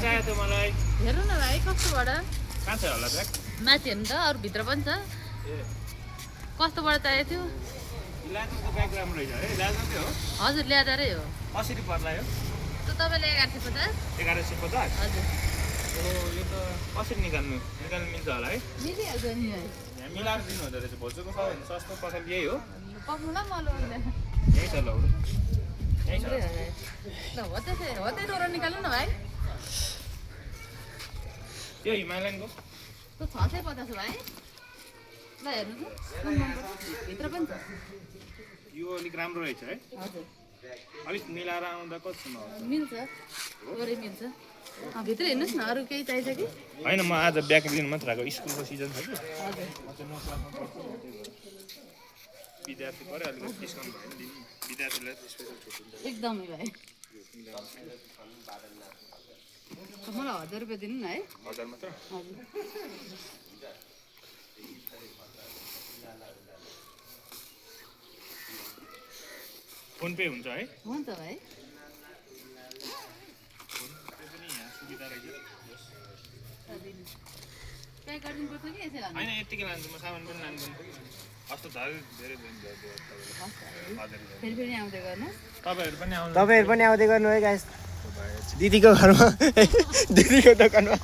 चाहियो थियो मलाई हेर्नु न भाइ कस्तोबाट कहाँ छ होला ब्याग माथि हेर्नु त अरू भित्र पनि छ ए कस्तोबाट चाहिएको थियो लाजोको ब्याग राम्रो रहेछ है लाजोकै हो हजुर ल्यादरै हो 80 रुपियाँ पर्ला यो त तपाईँले 1150 1150 हजुर ओ यो त कसरी निकाल्नु मिल्छ होला है मिलिहाल्छ नि भाइ यहाँ मिलाएर दिनु हुँदो रहेछ भोजुको सबैभन्दा सस्तो पसल यही हो पक्नु ल मलाई यही छ ल यही छ ल हो त्यही डोरो निकाल्नु न भाइ त्यो हिमालयनको त्यो 650 भाइ ल हेर्नु त भित्र पनि छ यो अलिक राम्रो रहेछ है हजुर अलिक मिलाएर आउँदा कतिसम्म आउँछ मिल्छ थोरै मिल्छ भित्र हेर्नुहोस् न अरू केही चाहिन्छ कि होइन म आज ब्याग लिनु मात्र आएको स्कुलको सिजन छ कि हजुर विद्यार्थी पऱ्यो अलिकति डिस्काउन्ट भयो नि दिनु विद्यार्थीलाई स्पेसल छुट हुन्छ एकदमै भाइ मलाई 1000 रुपियाँ दिनु न है 1000 मात्र हजुर फोन पे हुन्छ है हुन्छ भाइ सुविधा रहेछ प्याक गरिदिनुपर्छ कि यसै लानु होइन यत्तिकै लान्छु म सामान पनि लानु पर्छ अस्ति झन् धेरै दिन भयो हजुर फेरि फेरि आउँदै गर्नु तपाईँहरू पनि आउनु गर्नु है गाइस दिदीको घरमा दिदीको दोकानमा